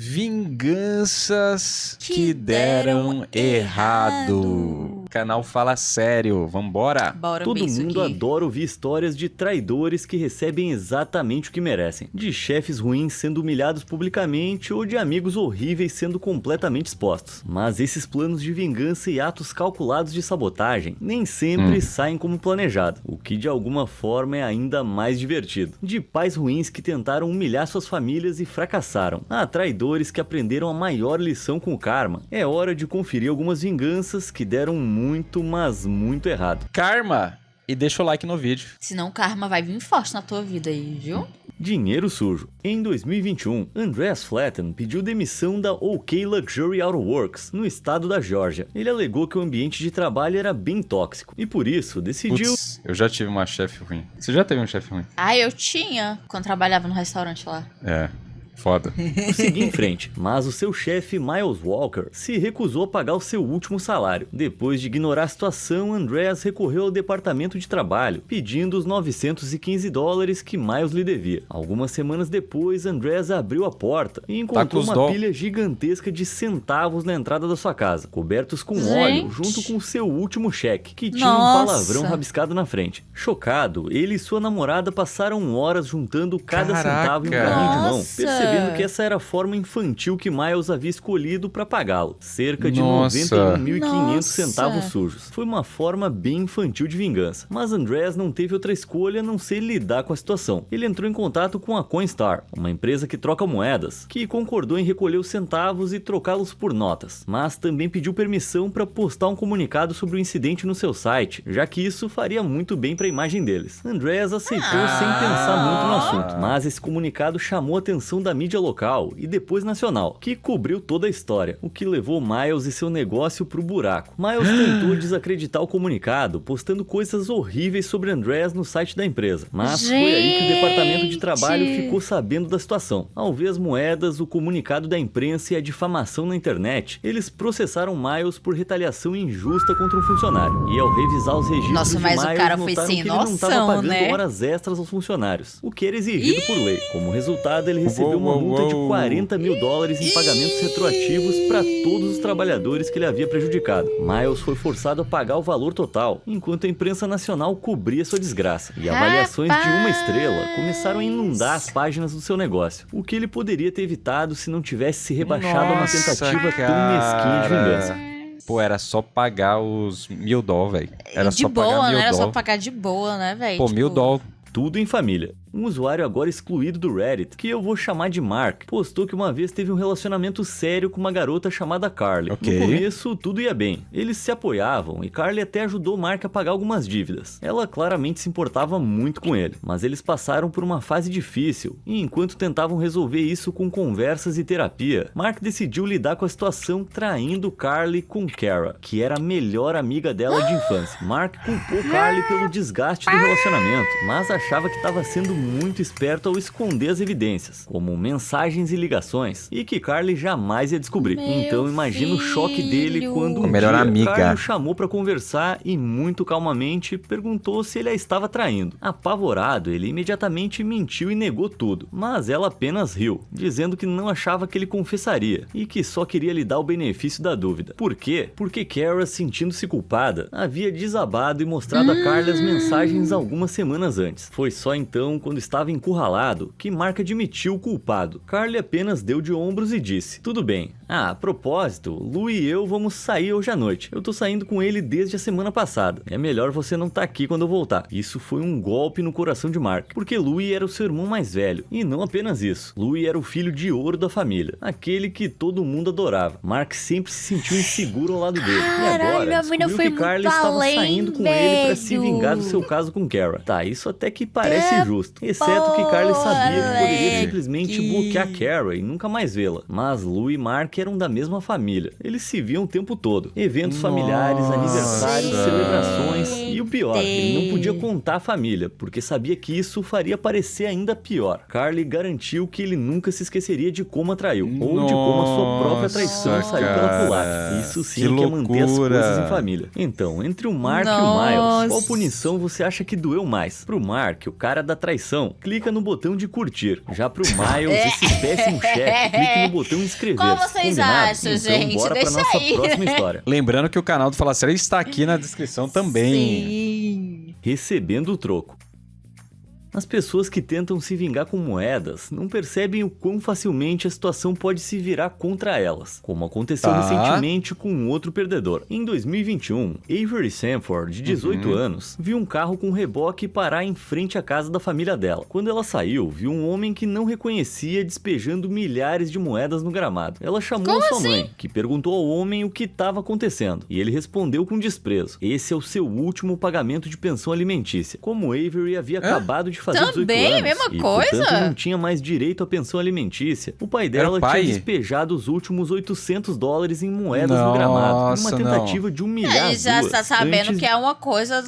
Vinganças que deram errado. Canal Fala Sério, vambora? Bora ver Todo isso mundo aqui. adora ouvir histórias de traidores que recebem exatamente o que merecem. De chefes ruins sendo humilhados publicamente ou de amigos horríveis sendo completamente expostos. Mas esses planos de vingança e atos calculados de sabotagem nem sempre saem como planejado, o que de alguma forma é ainda mais divertido. De pais ruins que tentaram humilhar suas famílias e fracassaram, a traidores que aprenderam a maior lição com o karma. É hora de conferir algumas vinganças que deram muito, mas muito errado. Karma! E deixa o like no vídeo. Senão o karma vai vir forte na tua vida aí, viu? Dinheiro sujo. Em 2021, Andreas Flatten pediu demissão da OK Luxury Auto Works, no estado da Geórgia. Ele alegou que o ambiente de trabalho era bem tóxico e por isso decidiu... Putz, eu já tive uma chefe ruim. Você já teve um chefe ruim? Ah, eu tinha, quando trabalhava no restaurante lá. É, foda. seguir em frente, mas o seu chefe Miles Walker se recusou a pagar o seu último salário. Depois de ignorar a situação, Andreas recorreu ao departamento de trabalho, pedindo os $915 que Miles lhe devia. Algumas semanas depois, Andreas abriu a porta e encontrou uma pilha gigantesca de centavos na entrada da sua casa, cobertos com óleo, junto com o seu último cheque, que tinha um palavrão rabiscado na frente. Chocado, ele e sua namorada passaram horas juntando cada centavo em um carrinho de mão, percebendo que essa era a forma infantil que Miles havia escolhido para pagá-lo. Cerca de 91.500 centavos sujos. Foi uma forma bem infantil de vingança. Mas Andreas não teve outra escolha a não ser lidar com a situação. Ele entrou em contato com a Coinstar, uma empresa que troca moedas, que concordou em recolher os centavos e trocá-los por notas. Mas também pediu permissão para postar um comunicado sobre o incidente no seu site, já que isso faria muito bem para a imagem deles. Andreas aceitou sem pensar muito no assunto, mas esse comunicado chamou a atenção da mídia local e depois nacional, que cobriu toda a história, o que levou Miles e seu negócio pro buraco. Miles tentou desacreditar o comunicado, postando coisas horríveis sobre Andreas no site da empresa, mas foi aí que o departamento de trabalho ficou sabendo da situação. Ao ver as moedas, o comunicado da imprensa e a difamação na internet, eles processaram Miles por retaliação injusta contra um funcionário. E ao revisar os registros de Miles, o cara foi notaram sem que ele não estava pagando né? horas extras aos funcionários, o que era exigido por lei. Como resultado, ele recebeu uma multa de $40 mil em pagamentos retroativos para todos os trabalhadores que ele havia prejudicado. Miles foi forçado a pagar o valor total, enquanto a imprensa nacional cobria sua desgraça. E avaliações de 1 estrela começaram a inundar as páginas do seu negócio, o que ele poderia ter evitado se não tivesse se rebaixado a uma tentativa tão mesquinha de vingança. Pô, era só pagar os $1.000, velho. Era de só boa, pagar $1.000. né? Era só pagar de boa, né, velho? Pô, $1.000. Tudo em família. Um usuário agora excluído do Reddit, que eu vou chamar de Mark, postou que uma vez teve um relacionamento sério com uma garota chamada Carly. No começo, tudo ia bem. Eles se apoiavam e Carly até ajudou Mark a pagar algumas dívidas. Ela claramente se importava muito com ele, mas eles passaram por uma fase difícil e enquanto tentavam resolver isso com conversas e terapia, Mark decidiu lidar com a situação traindo Carly com Kara, que era a melhor amiga dela de infância. Mark culpou Carly pelo desgaste do relacionamento, mas achava que estava sendo muito esperto ao esconder as evidências, como mensagens e ligações, e que Carly jamais ia descobrir. Então imagina o choque dele quando Carly o chamou para conversar e muito calmamente perguntou se ele a estava traindo. Apavorado, ele imediatamente mentiu e negou tudo, mas ela apenas riu, dizendo que não achava que ele confessaria e que só queria lhe dar o benefício da dúvida. Por quê? Porque Kara, sentindo-se culpada, havia desabado e mostrado a Carly as mensagens algumas semanas antes. Foi só então, quando estava encurralado, que Mark admitiu o culpado. Carly apenas deu de ombros e disse: tudo bem. A propósito, Lu e eu vamos sair hoje à noite. Eu tô saindo com ele desde a semana passada. É melhor você não estar aqui quando eu voltar. Isso foi um golpe no coração de Mark, porque Louie era o seu irmão mais velho. E não apenas isso, Louie era o filho de ouro da família, aquele que todo mundo adorava. Mark sempre se sentiu inseguro ao lado dele. E agora, descobriu que Carly estava saindo com ele pra se vingar do seu caso com Kara. Tá, isso até que parece justo. Exceto que Carly sabia que poderia simplesmente bloquear Kara e nunca mais vê-la. Mas Lu e Mark eram da mesma família. Eles se viam o tempo todo. Eventos familiares, aniversários, celebrações. E o pior, ele não podia contar à família, porque sabia que isso faria parecer ainda pior. Carly garantiu que ele nunca se esqueceria de como a traiu, ou de como a sua própria traição saiu pela culatra. Isso sim que é manter as coisas em família. Então, entre o Mark e o Miles, qual punição você acha que doeu mais? Pro Mark, o cara da traição diversão, clica no botão de curtir. Já pro Miles, esse péssimo chefe, clique no botão inscrever. Como vocês acham, então, gente? Bora pra Deixa nossa aí. próxima história. Lembrando que o canal do Fala Sério está aqui na descrição também. Sim. Recebendo o troco. As pessoas que tentam se vingar com moedas não percebem o quão facilmente a situação pode se virar contra elas, como aconteceu recentemente com um outro perdedor. Em 2021, Avery Sanford, de 18 anos, viu um carro com reboque parar em frente à casa da família dela. Quando ela saiu, viu um homem que não reconhecia despejando milhares de moedas no gramado. Ela chamou sua mãe, que perguntou ao homem o que estava acontecendo, e ele respondeu com desprezo: esse é o seu último pagamento de pensão alimentícia. Como Avery havia acabado de fazer 18 Também, anos mesma e, coisa? portanto, não tinha mais direito à pensão alimentícia, o pai dela tinha despejado os últimos $800 em moedas no gramado, em uma tentativa de humilhar Ele as já duas. está sabendo Antes... que é uma coisa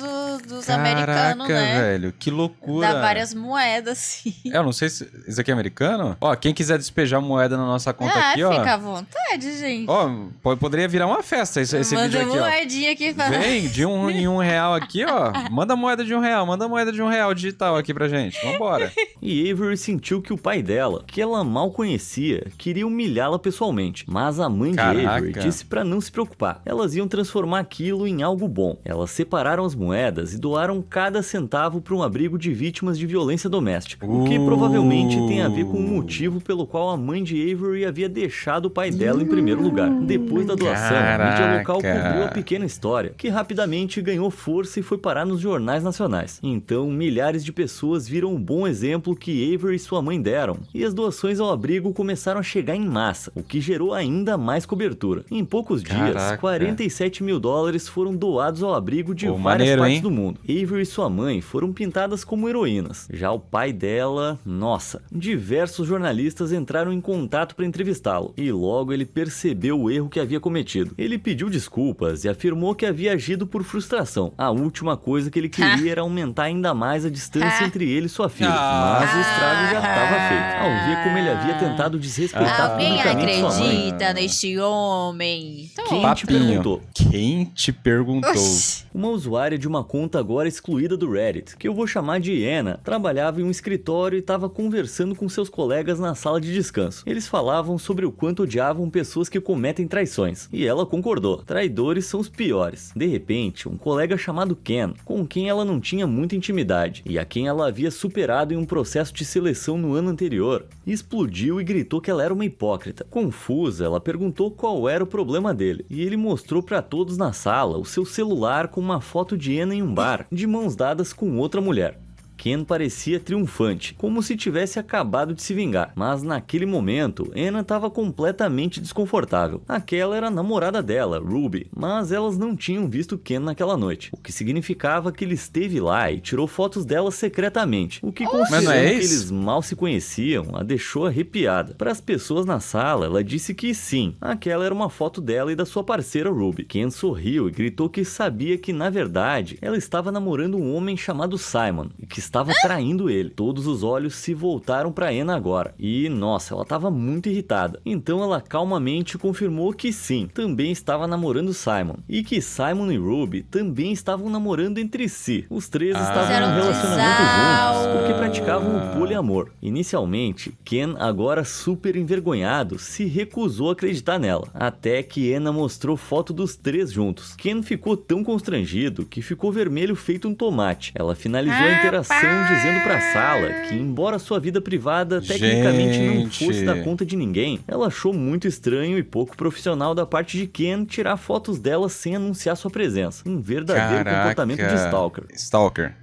dos americanos, né? Velho, que loucura. Dá várias moedas, sim. Eu não sei se isso aqui é americano. Ó, quem quiser despejar moeda na nossa conta aqui, ó. Fica à vontade, gente. Ó, poderia virar uma festa esse vídeo aqui, ó. Moedinha aqui pra... Vem, de um em R$1 aqui, ó. Manda moeda de R$1, manda moeda de R$1 digital aqui pra gente. Vambora. E Avery sentiu que o pai dela, que ela mal conhecia, queria humilhá-la pessoalmente. Mas a mãe de Avery disse pra não se preocupar. Elas iam transformar aquilo em algo bom. Elas separaram as moedas e doaram cada centavo para um abrigo de vítimas de violência doméstica. O que provavelmente tem a ver com o motivo pelo qual a mãe de Avery havia deixado o pai dela em primeiro lugar. Depois da doação, a mídia local cobriu a pequena história, que rapidamente ganhou força e foi parar nos jornais nacionais. Então, milhares de pessoas viram um bom exemplo que Avery e sua mãe deram, e as doações ao abrigo começaram a chegar em massa, o que gerou ainda mais cobertura. Em poucos dias, $47 mil foram doados ao abrigo de várias partes do mundo. Avery e sua mãe foram pintadas como heroínas. Já o pai dela, nossa, diversos jornalistas entraram em contato para entrevistá-lo, e logo ele percebeu o erro que havia cometido. Ele pediu desculpas e afirmou que havia agido por frustração. A última coisa que ele queria era aumentar ainda mais a distância entre ele e sua filha. Mas o estrago já estava feito. Ao ver como ele havia tentado desrespeitar publicamente sua mãe. Alguém acredita neste homem? Quem te perguntou? Quem te perguntou? Oxi. Uma usuária de uma conta agora excluída do Reddit, que eu vou chamar de Anna, trabalhava em um escritório e estava conversando com seus colegas na sala de descanso. Eles falavam sobre o quanto odiavam pessoas que cometem traições. E ela concordou. Traidores são os piores. De repente, um colega chamado Ken, com quem ela não tinha muita intimidade, e a quem ela havia superado em um processo de seleção no ano anterior, explodiu e gritou que ela era uma hipócrita. Confusa, ela perguntou qual era o problema dele, e ele mostrou para todos na sala o seu celular com uma foto de Anna em um bar, de mãos dadas com outra mulher. Ken parecia triunfante, como se tivesse acabado de se vingar, mas naquele momento, Anna estava completamente desconfortável. Aquela era a namorada dela, Ruby, mas elas não tinham visto Ken naquela noite, o que significava que ele esteve lá e tirou fotos dela secretamente, o que considerando que eles mal se conheciam, a deixou arrepiada. Para as pessoas na sala, ela disse que sim, aquela era uma foto dela e da sua parceira Ruby. Ken sorriu e gritou que sabia que, na verdade, ela estava namorando um homem chamado Simon, e que estava traindo ele. Todos os olhos se voltaram para Anna agora. E, nossa, ela estava muito irritada. Então ela calmamente confirmou que sim, também estava namorando Simon. E que Simon e Ruby também estavam namorando entre si. Os três estavam em um relacionamento juntos, porque praticavam o poliamor. Inicialmente, Ken, agora super envergonhado, se recusou a acreditar nela. Até que Anna mostrou foto dos três juntos. Ken ficou tão constrangido que ficou vermelho feito um tomate. Ela finalizou a interação dizendo pra sala que, embora sua vida privada tecnicamente não fosse da conta de ninguém, ela achou muito estranho e pouco profissional da parte de Ken tirar fotos dela sem anunciar sua presença. Um verdadeiro comportamento de stalker.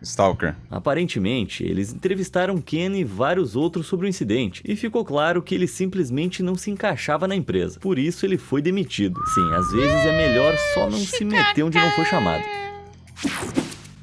Stalker. Aparentemente, eles entrevistaram Ken e vários outros sobre o incidente, e ficou claro que ele simplesmente não se encaixava na empresa. Por isso ele foi demitido. Sim, às vezes é melhor só não se meter onde não foi chamado.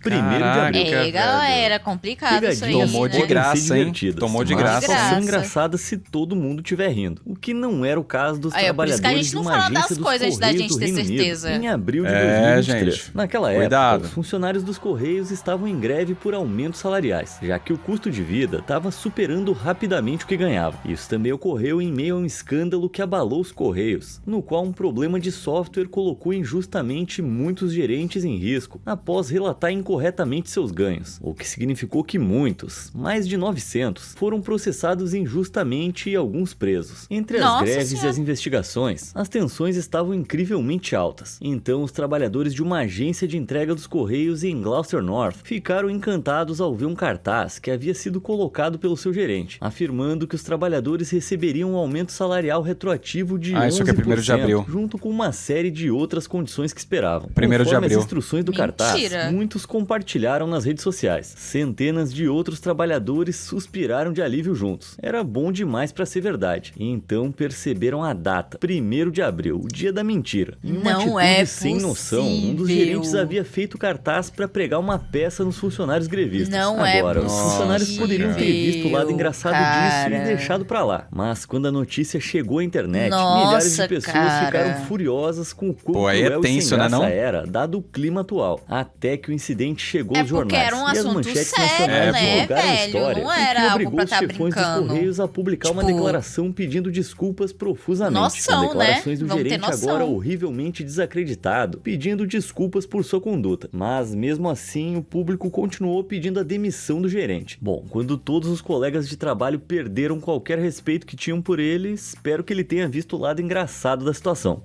1º de abril. É, galera, complicado isso aí. Tomou de graça, hein? Tomou de graça. Mas só são engraçadas se todo mundo estiver rindo. O que não era o caso dos trabalhadores de uma agência dos Correios do Reino Unido em abril de 2023. Naquela época, os funcionários dos Correios estavam em greve por aumentos salariais, já que o custo de vida estava superando rapidamente o que ganhavam. Isso também ocorreu em meio a um escândalo que abalou os Correios, no qual um problema de software colocou injustamente muitos gerentes em risco, após relatar incorretamente corretamente seus ganhos, o que significou que muitos, mais de 900, foram processados injustamente e alguns presos. Entre as Nossa greves Senhora. e as investigações, as tensões estavam incrivelmente altas. Então, os trabalhadores de uma agência de entrega dos Correios em Gloucester North ficaram encantados ao ver um cartaz que havia sido colocado pelo seu gerente, afirmando que os trabalhadores receberiam um aumento salarial retroativo de 11%, isso aqui é 1º de abril. junto com uma série de outras condições que esperavam. 1º de Conforme abril. as instruções do Mentira. cartaz, muitos compartilharam nas redes sociais. Centenas de outros trabalhadores suspiraram de alívio juntos. Era bom demais pra ser verdade. E então perceberam a data, 1º de abril, o dia da mentira. Em uma Não atitude é sem noção, um dos possível. gerentes havia feito cartaz pra pregar uma peça nos funcionários grevistas. Não é Agora, os funcionários possível, poderiam ter visto o lado engraçado disso cara. e deixado pra lá. Mas quando a notícia chegou à internet, Nossa, milhares de pessoas cara. ficaram furiosas com o quão Pô, aí é cruel e tenso, sem né, graça não? era, dado o clima atual. Até que o incidente chegou É aos porque jornais. era um e as assunto manchetes sério, nacionais né, divulgaram a velho? história, Não o que era algo obrigou pra os tá chefões dos brincando. Correios a publicar uma Tipo, declaração pedindo desculpas profusamente. noção, As declarações né? do Vamos ter gerente noção. agora horrivelmente desacreditado, pedindo desculpas por sua conduta. Mas mesmo assim, o público continuou pedindo a demissão do gerente. Bom, quando todos os colegas de trabalho perderam qualquer respeito que tinham por ele, espero que ele tenha visto o lado engraçado da situação.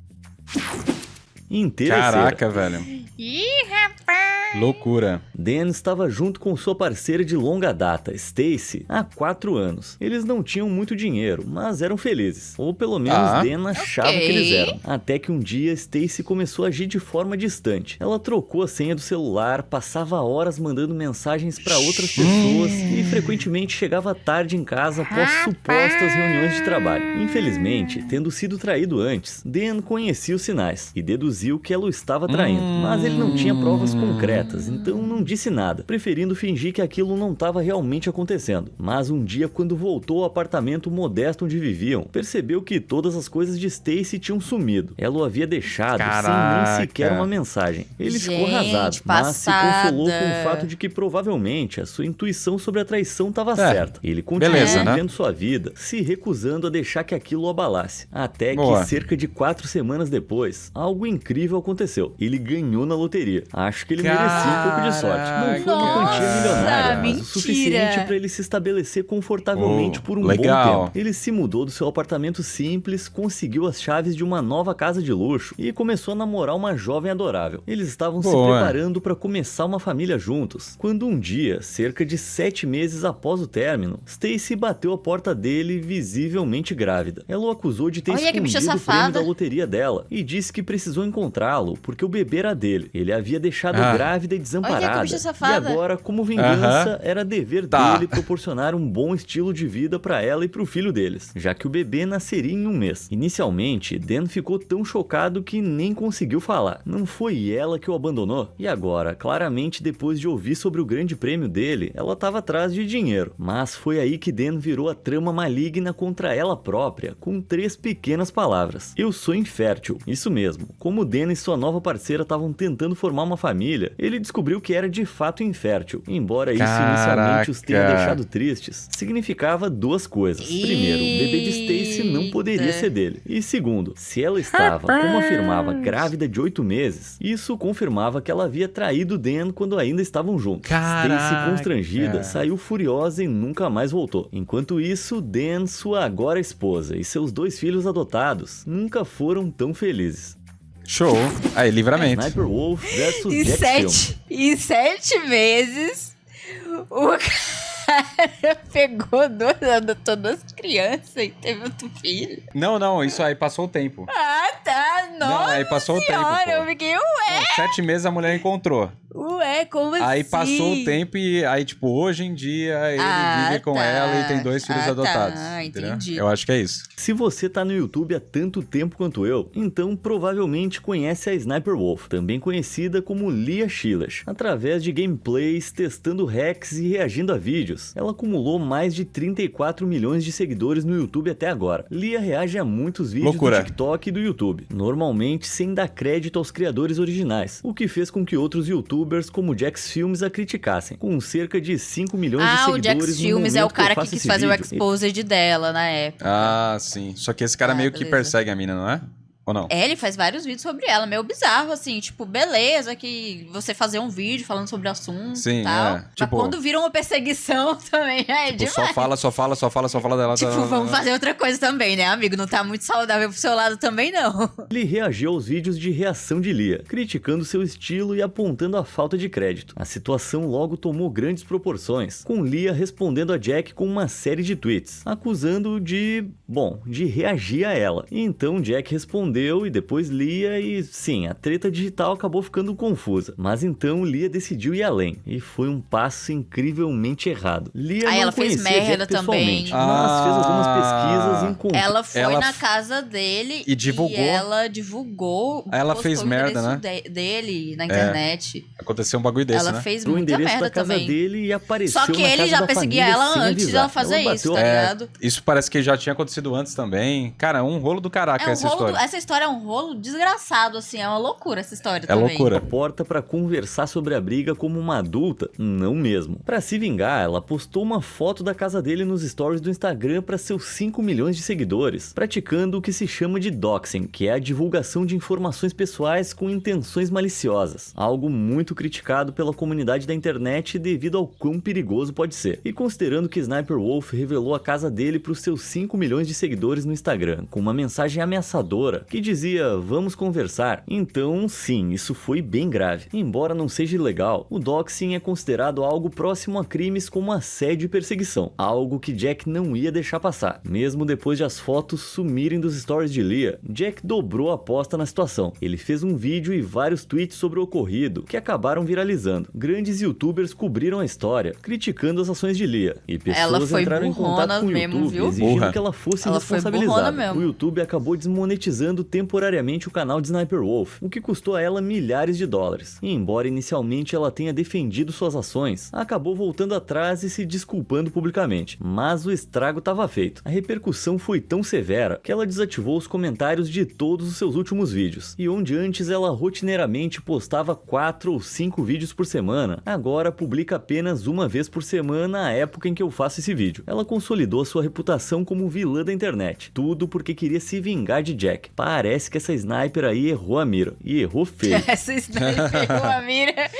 Interesseira. Caraca, velho. Ih, rapaz! Loucura. Dan estava junto com sua parceira de longa data, Stacy, há 4 anos. Eles não tinham muito dinheiro, mas eram felizes. Ou pelo menos Dan achava que eles eram. Até que um dia, Stacy começou a agir de forma distante. Ela trocou a senha do celular, passava horas mandando mensagens para outras pessoas e frequentemente chegava tarde em casa após supostas reuniões de trabalho. Infelizmente, tendo sido traído antes, Dan conhecia os sinais e deduziu que ela o estava traindo. Mas ele não tinha provas concretas, então não disse nada, preferindo fingir que aquilo não estava realmente acontecendo. Mas um dia, quando voltou ao apartamento modesto onde viviam, percebeu que todas as coisas de Stacy tinham sumido. Ela o havia deixado Caraca. sem nem sequer uma mensagem. Ele ficou Gente, arrasado, mas se passada. consolou com o fato de que provavelmente a sua intuição sobre a traição estava certa. Ele continuou beleza, né? vivendo sua vida, se recusando a deixar que aquilo o abalasse. Até Boa. que cerca de 4 semanas depois, algo incrível aconteceu. Ele ganhou na loteria. Acho que ele merecia um pouco de sorte. Não foi uma quantia Nossa, milionária, mas mentira. o suficiente para ele se estabelecer confortavelmente por um legal. bom tempo. Ele se mudou do seu apartamento simples, conseguiu as chaves de uma nova casa de luxo e começou a namorar uma jovem adorável. Eles estavam se Boa. preparando para começar uma família juntos, quando um dia, cerca de 7 meses após o término, Stacy bateu a porta dele visivelmente grávida. Ela o acusou de ter Olha que bicha escondido o prêmio safada. da loteria dela e disse que precisou encontrá-lo porque o bebê era dele. Ele havia deixado Ah. grávida e desamparada. Olha que bicha E safada. agora, como vingança, Aham. era dever Tá. dele proporcionar um bom estilo de vida para ela e para o filho deles, já que o bebê nasceria em um mês. Inicialmente, Dan ficou tão chocado que nem conseguiu falar. Não foi ela que o abandonou? E agora, claramente, depois de ouvir sobre o grande prêmio dele, ela estava atrás de dinheiro. Mas foi aí que Dan virou a trama maligna contra ela própria, com 3 pequenas palavras. Eu sou infértil. Isso mesmo. Como Dan e sua nova parceira estavam tentando formar uma família, ele descobriu que era de fato infértil. Embora isso inicialmente os tenha Caraca. deixado tristes, significava 2 coisas. Primeiro, o bebê de Stacy não poderia ser dele. E segundo, se ela estava, como afirmava, grávida de 8 meses, isso confirmava que ela havia traído Dan quando ainda estavam juntos. Caraca. Stacy, constrangida, saiu furiosa e nunca mais voltou. Enquanto isso, Dan, sua agora esposa, e seus 2 filhos adotados nunca foram tão felizes. Show. Aí, livramento. Sniper Wolf versus Em Jack Film. 7 meses, o cara pegou todas as crianças e teve outro filho. Não, isso aí passou o tempo. Ah, tá. Não, Nossa aí passou o tempo, senhora, pô. eu fiquei, Não, 7 meses a mulher encontrou. como assim? Aí passou o tempo e aí, tipo, hoje em dia ele vive com tá. ela e tem 2 filhos adotados. Tá, entendeu? entendi. Eu acho que é isso. Se você tá no YouTube há tanto tempo quanto eu, então provavelmente conhece a Sniper Wolf, também conhecida como Leah Shilash. Através de gameplays, testando hacks e reagindo a vídeos, ela acumulou mais de 34 milhões de seguidores no YouTube até agora. Leah reage a muitos vídeos Loucura. do TikTok e do YouTube, normalmente sem dar crédito aos criadores originais, o que fez com que outros YouTubers como Jax Filmes a criticassem, com cerca de 5 milhões de Ah, o seguidores Jax no Filmes é o momento eu cara que faço quis esse fazer o vídeo. exposed dela na época. Ah, sim. Só que esse cara meio que beleza. persegue a mina, não é? Ou não? Ele faz vários vídeos sobre ela, meio bizarro, assim, tipo, beleza que você fazer um vídeo falando sobre o assunto Sim, e tal. é. Mas Tipo- quando vira uma perseguição também, é Tipo, demais. só fala dela. Tipo, vamos fazer outra coisa também, né, amigo? Não tá muito saudável pro seu lado também, não. Ele reagiu aos vídeos de reação de Lia, criticando seu estilo e apontando a falta de crédito. A situação logo tomou grandes proporções, com Lia respondendo a Jack com uma série de tweets, acusando de reagir a ela. E então Jack respondeu e depois Lia e sim, a treta digital acabou ficando confusa. Mas então Lia decidiu ir além, e foi um passo incrivelmente errado. Lia Aí não ela fez conhecia merda Jack pessoalmente, também. mas fez algumas pesquisas e encontrou. Ela foi Ela na casa dele e divulgou. ela divulgou. Ela postou fez o merda, endereço dele na internet. Aconteceu um bagulho desse, Ela né? fez o muita endereço merda da casa também. dele e apareceu Só que na ele casa já da perseguia família ela sem antes avisar. dela fazer Ela isso, bateu tá ligado? Isso parece que já tinha acontecido antes também. Cara, é um rolo do caraca essa história. Essa história é um rolo desgraçado, assim. É uma loucura essa história É também. loucura. a porta pra conversar sobre a briga como uma adulta? Não mesmo. Pra se vingar, ela postou uma foto da casa dele nos stories do Instagram para seus 5 milhões de seguidores, praticando o que se chama de doxing, que é a divulgação de informações pessoais com intenções maliciosas, algo muito criticado pela comunidade da internet devido ao quão perigoso pode ser. E considerando que Sniper Wolf revelou a casa dele para os seus 5 milhões de seguidores no Instagram, com uma mensagem ameaçadora que dizia "vamos conversar", então sim, isso foi bem grave. Embora não seja ilegal, o doxing é considerado algo próximo a crimes como assédio e perseguição, algo que Jack não ia deixar passar. Mesmo depois de as fotos sumirem dos stories de Lia, Jack dobrou a aposta na situação. Ele fez um vídeo e vários tweets sobre o ocorrido, que acabaram viralizando. Grandes youtubers cobriram a história, criticando as ações de Lia, e Ela pessoas foi entraram em contato burrona com o mesmo, YouTube, viu? exigindo Burra. que ela fosse Ela foi burrona responsabilizada. mesmo. O YouTube acabou desmonetizando temporariamente o canal de Sniper Wolf, o que custou a ela milhares de dólares. E embora inicialmente ela tenha defendido suas ações, acabou voltando atrás e se desculpando publicamente. Mas o estrago estava feito. A repercussão foi tão severa que ela desativou os comentários de todos os seus últimos vídeos. E onde antes ela rotineiramente postava 4 ou 5 vídeos por semana, agora publica apenas uma vez por semana à época em que eu faço esse vídeo. Ela consolidou sua reputação como vilã da internet. Tudo porque queria se vingar de Jack. Parece que essa sniper aí errou a mira. E errou feio. Essa sniper pegou a mira.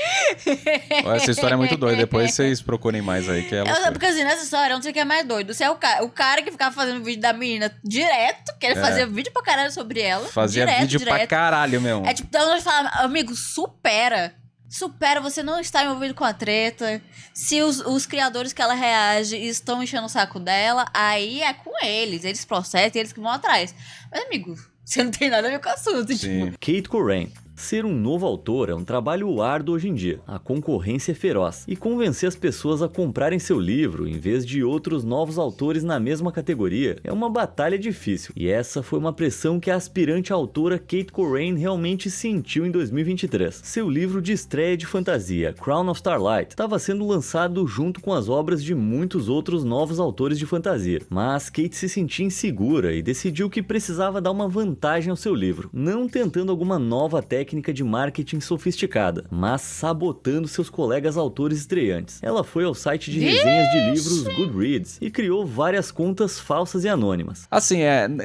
Essa história é muito doida. Depois vocês procurem mais aí, que é loucura. Porque assim, nessa história, eu não sei o que é mais doido. Se é o cara que ficava fazendo vídeo da menina direto, que ele fazia vídeo pra caralho sobre ela. Fazia direto, vídeo pra caralho, meu. É tipo, então nós falamos, amigo, supera. Supera, você não está envolvido com a treta. Se os criadores que ela reage estão enchendo o saco dela, aí é com eles. Eles processam, eles que vão atrás. Mas, amigo, você não tem nada a ver com o assunto. Sim. Kate Corain. Ser um novo autor é um trabalho árduo hoje em dia. A concorrência é feroz. E convencer as pessoas a comprarem seu livro, em vez de outros novos autores na mesma categoria, é uma batalha difícil. E essa foi uma pressão que a aspirante autora Kate Corain realmente sentiu em 2023. Seu livro de estreia de fantasia, Crown of Starlight, estava sendo lançado junto com as obras de muitos outros novos autores de fantasia. Mas Kate se sentia insegura e decidiu que precisava dar uma vantagem ao seu livro, não tentando alguma nova técnica de marketing sofisticada, mas sabotando seus colegas autores estreantes. Ela foi ao site de resenhas de livros Goodreads e criou várias contas falsas e anônimas. Assim,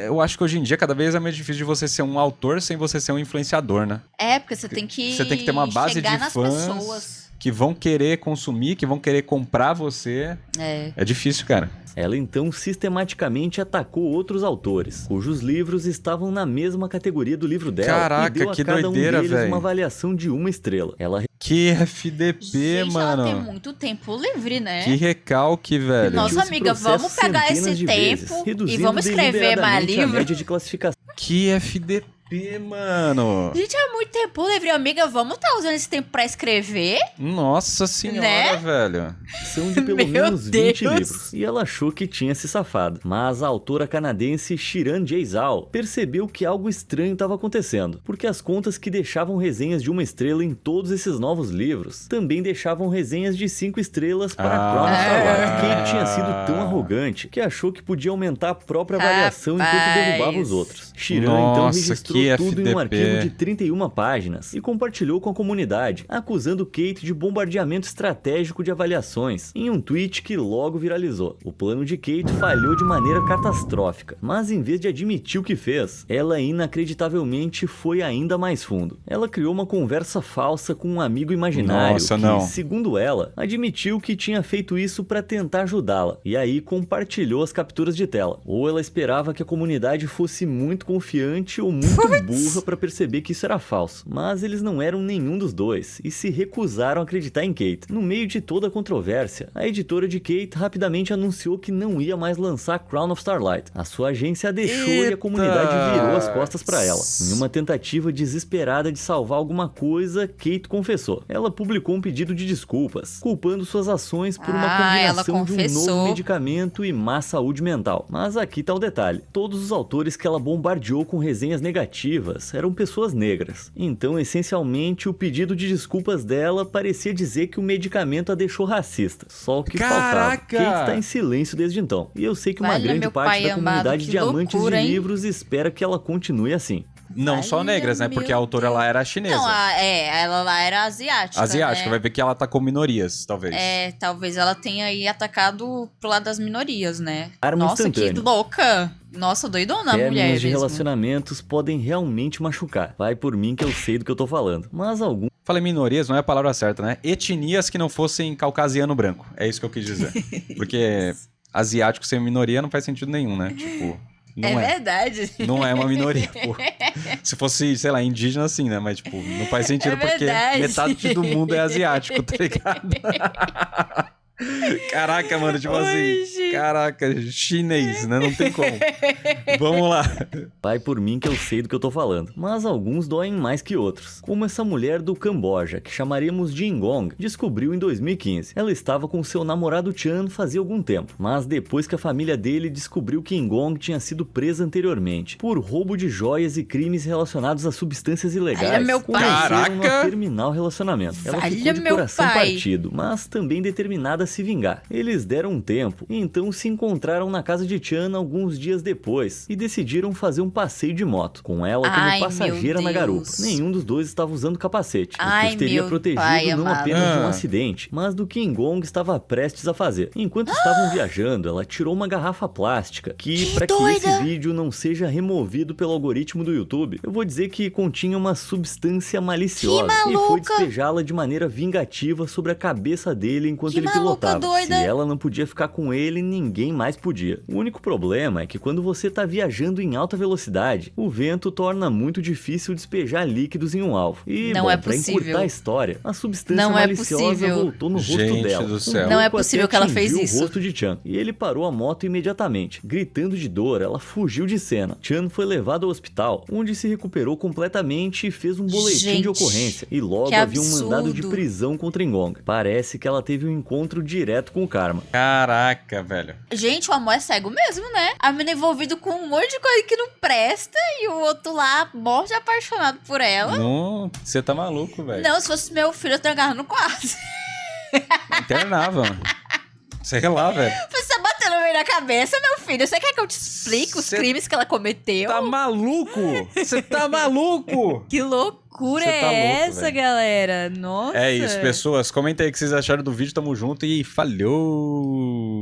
eu acho que hoje em dia cada vez é mais difícil de você ser um autor sem você ser um influenciador, né? É, porque você tem que ter uma base chegar de nas fãs pessoas. que vão querer consumir, que vão querer comprar você. É difícil, cara. Ela então sistematicamente atacou outros autores, cujos livros estavam na mesma categoria do livro dela. Caraca, e deu a que cada doideira, um deles velho. uma avaliação de 1 estrela. Ela Que FDP, Gente, mano. ela tem muito tempo livre, né? Que recalque, velho. Nossa, repetiu esse amiga, vamos processo pegar centenas esse de vezes, tempo e reduzindo vamos escrever mais deliberadamente a livro. média de classificação Que FDP, mano. Gente, é muito tempo livre, amiga. Vamos estar usando esse tempo pra escrever? Nossa senhora, Né? velho. de pelo Meu menos 20 Deus. livros. E ela achou que tinha se safado. Mas a autora canadense Shiran J. Zhao percebeu que algo estranho estava acontecendo, porque as contas que deixavam resenhas de 1 estrela em todos esses novos livros também deixavam resenhas de 5 estrelas para Crown of Starlight. Kate tinha sido tão arrogante que achou que podia aumentar a própria avaliação enquanto derrubava os outros. Chiran então registrou tudo em um arquivo de 31 páginas e compartilhou com a comunidade, acusando Kate de bombardeamento estratégico de avaliações, em um tweet que logo viralizou. O plano de Kate falhou de maneira catastrófica, mas em vez de admitir o que fez, ela inacreditavelmente foi ainda mais fundo. Ela criou uma conversa falsa com um amigo imaginário que, segundo ela, admitiu que tinha feito isso para tentar ajudá-la, e aí compartilhou as capturas de tela. Ou ela esperava que a comunidade fosse muito confiante ou muito burra para perceber que isso era falso, mas eles não eram nenhum dos dois e se recusaram a acreditar em Kate. No meio de toda a controvérsia, a editora de Kate rapidamente anunciou que não ia mais lançar Crown of Starlight. A sua agência a deixou e a comunidade virou as costas para ela. Em uma tentativa desesperada de salvar alguma coisa, Kate confessou. Ela publicou um pedido de desculpas, culpando suas ações por uma combinação de um novo medicamento e má saúde mental. Mas aqui tá o detalhe. Todos os autores que ela bombardeou com resenhas negativas eram pessoas negras. Então, essencialmente, o pedido de desculpas dela parecia dizer que o medicamento a deixou racista. Só o que faltava. Kate tá em silêncio desde então. E eu sei que uma grande parte da comunidade de amantes de livros espera que ela continue assim. Não só negras, né? Porque a autora lá era chinesa. Não, ela lá era asiática. Asiática, né? Vai ver que ela tá com minorias, talvez. Talvez ela tenha aí atacado pro lado das minorias, né? Nossa, que louca! Nossa, doidona a mulher Términos de relacionamentos podem realmente machucar. Vai por mim que eu sei do que eu tô falando. Mas algum... Falei minorias, não é a palavra certa, né? Etnias que não fossem caucasiano branco. É isso que eu quis dizer. Porque asiático sem minoria não faz sentido nenhum, né? Tipo... Não verdade. Não é uma minoria, pô. Se fosse, sei lá, indígena, sim, né? Mas, tipo, não faz sentido porque metade do mundo é asiático, tá ligado? Caraca, mano, tipo assim, caraca, chinês, né? Não tem como. Vamos lá. Vai por mim que eu sei do que eu tô falando. Mas alguns doem mais que outros. Como essa mulher do Camboja, que chamaríamos de Ingong, descobriu em 2015. Ela estava com seu namorado Chan fazia algum tempo. Mas depois que a família dele descobriu que Ingong tinha sido presa anteriormente por roubo de joias e crimes relacionados a substâncias ilegais, começaram a terminar o relacionamento. Ela ficou de coração partido, mas também determinada a se vingar. Eles deram um tempo, e então se encontraram na casa de Chan alguns dias depois e decidiram fazer um passeio de moto, com ela como passageira na garupa. Nenhum dos dois estava usando capacete, o que os teria protegido não apenas de um acidente, mas do que Ingong estava prestes a fazer. Enquanto estavam viajando, ela tirou uma garrafa plástica, que para que esse vídeo não seja removido pelo algoritmo do YouTube, eu vou dizer que continha uma substância maliciosa e foi despejá-la de maneira vingativa sobre a cabeça dele enquanto ele pilotava. Se ela não podia ficar com ele, ninguém mais podia. O único problema é que quando você tá viajando em alta velocidade, o vento torna muito difícil despejar líquidos em um alvo. E, pra encurtar a história, a substância maliciosa voltou no rosto dela. Do céu. Não é possível que ela fez isso. O rosto de Chan. E ele parou a moto imediatamente. Gritando de dor, ela fugiu de cena. Chan foi levado ao hospital, onde se recuperou completamente e fez um boletim de ocorrência. E logo havia um mandado de prisão contra Ingong. Parece que ela teve um encontro direto com o karma. Caraca, velho. Gente, o amor é cego mesmo, né? A menina envolvida com um monte de coisa que não presta e o outro lá morre de apaixonado por ela. Não, você tá maluco, velho. Não, se fosse meu filho, eu trancava no quarto. Internava, mano. Sei lá, velho. Você tá batendo meio na cabeça, meu filho. Você quer que eu te explique os crimes que ela cometeu? Tá maluco? Você tá maluco? Que loucura essa, véio. Galera? Nossa. É isso, pessoas. Comenta aí o que vocês acharam do vídeo. Tamo junto e falhou!